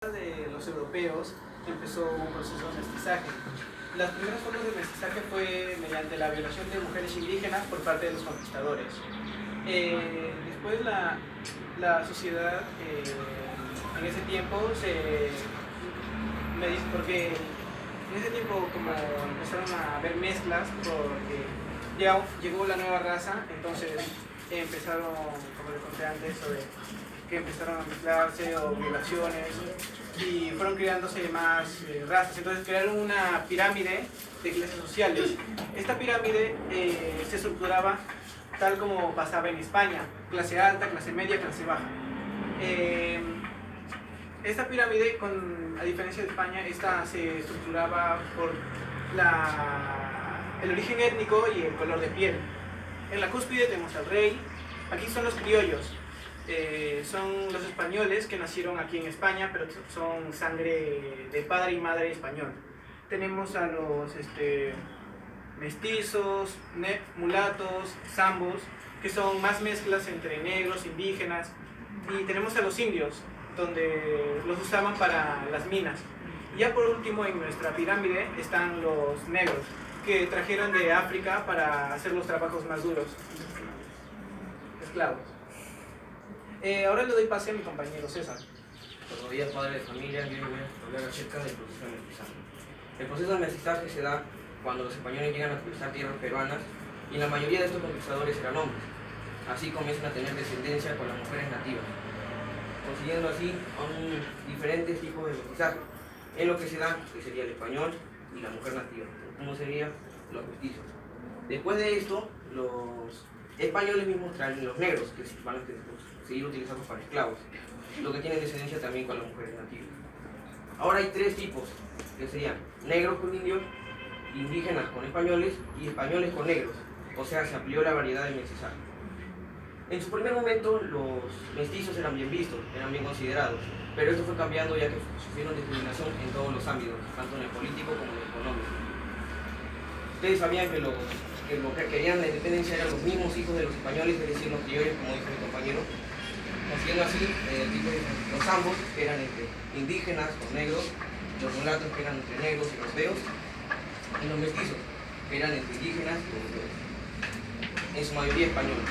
De los europeos empezó un proceso de mestizaje. Las primeras formas de mestizaje fue mediante la violación de mujeres indígenas por parte de los conquistadores. Después la sociedad en ese tiempo porque en ese tiempo como empezaron a haber mezclas porque llegó la nueva raza, entonces empezaron, como les conté antes, sobre que empezaron a mezclarse o violaciones y fueron creándose más razas. Entonces crearon una pirámide de clases sociales. Esta pirámide se estructuraba tal como pasaba en España: clase alta, clase media, clase baja. Esta pirámide, a diferencia de España, esta se estructuraba por el origen étnico y el color de piel. En la cúspide tenemos al rey. Aquí son los criollos. Son los españoles que nacieron aquí en España, pero son sangre de padre y madre español. Tenemos a los mestizos, mulatos, zambos, que son más mezclas entre negros, indígenas. Y tenemos a los indios, donde los usaban para las minas. Y ya por último, en nuestra pirámide están los negros, que trajeron de África para hacer los trabajos más duros. Esclavos. Ahora le doy pase a mi compañero César. Buenos días, padre de familia. Yo voy a hablar acerca del proceso de mestizaje. El proceso de mestizaje se da cuando los españoles llegan a conquistar tierras peruanas y la mayoría de estos conquistadores eran hombres. Así comienzan a tener descendencia con las mujeres nativas, consiguiendo así diferentes tipos de mestizaje. En lo que se da, que sería el español y la mujer nativa, como serían los mestizos. Después de esto, los españoles mismos traen los negros, que van a seguir utilizados para esclavos, lo que tiene descendencia también con las mujeres nativas. Ahora hay tres tipos, que serían negros con indios, indígenas con españoles y españoles con negros, o sea, se amplió la variedad de mestizaje. En su primer momento los mestizos eran bien vistos, eran bien considerados, pero esto fue cambiando ya que sufrieron discriminación en todos los ámbitos, tanto en el político como en el económico. Ustedes sabían que los que querían la independencia eran los mismos hijos de los españoles, es decir, los criollos, como dijo mi compañero, consiguiendo así los zambos, que eran entre indígenas con negros, los mulatos, que eran entre negros y europeos, y los mestizos, que eran entre indígenas y europeos, en su mayoría españoles.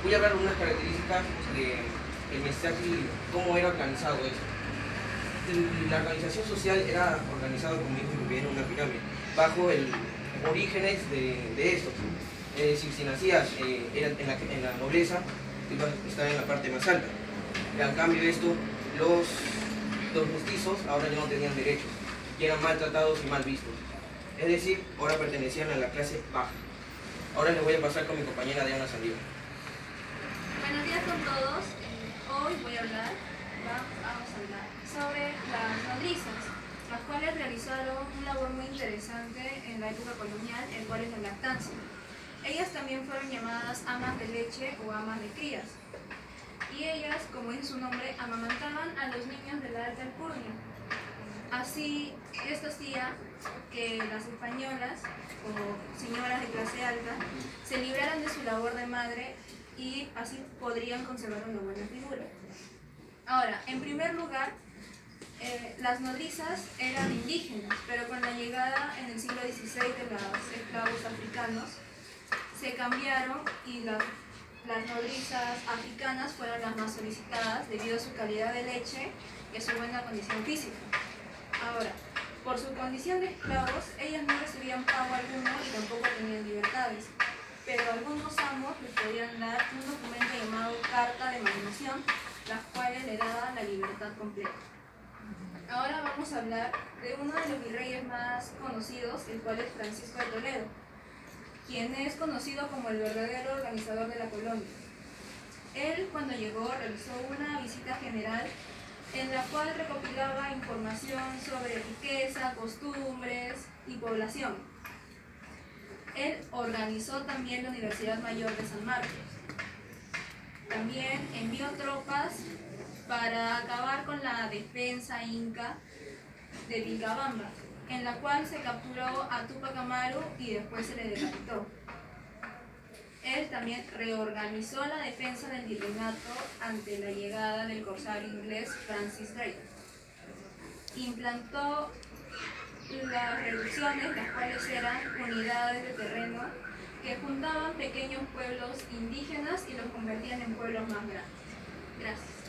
Voy a hablar de unas características del mestizaje y cómo era organizado esto. La organización social era organizada, como dijo muy bien, en una pirámide, bajo el orígenes de estos. Es decir, si nacías en la nobleza, estaba en la parte más alta. A cambio de esto, los mestizos ahora ya no tenían derechos y eran maltratados y mal vistos. Es decir, ahora pertenecían a la clase baja. Ahora les voy a pasar con mi compañera Diana Saldívar. Buenos días con todos. Hoy vamos a hablar sobre las nodrizas, las cuales realizaron un labor muy interesante en la época colonial, el cual es la lactancia. Ellas también fueron llamadas amas de leche o amas de crías. Y ellas, como dice su nombre, amamantaban a los niños de la alta alcurnia. Así, esto hacía que las españolas, o señoras de clase alta, se libraran de su labor de madre y así podrían conservar una buena figura. Ahora, en primer lugar, las nodrizas eran indígenas, pero con la llegada en el siglo XVI de los esclavos africanos, se cambiaron y las nodrizas africanas fueron las más solicitadas debido a su calidad de leche y a su buena condición física. Ahora, por su condición de esclavos, ellas no recibían pago alguno y tampoco tenían libertades, pero algunos amos les podían dar un documento llamado Carta de Manutención, las cuales le daban la libertad completa. Ahora vamos a hablar de uno de los virreyes más conocidos, el cual es Francisco de Toledo, quien es conocido como el verdadero organizador de la colonia. Él, cuando llegó, realizó una visita general en la cual recopilaba información sobre riqueza, costumbres y población. Él organizó también la Universidad Mayor de San Marcos. También envió tropas para acabar con la defensa inca de Vilcabamba, en la cual se capturó a Túpac Amaru y después se le decapitó. Él también reorganizó la defensa del virreinato ante la llegada del corsario inglés Francis Drake. implantó las reducciones, las cuales eran unidades de terreno que juntaban pequeños pueblos indígenas y los convertían en pueblos más grandes. Gracias.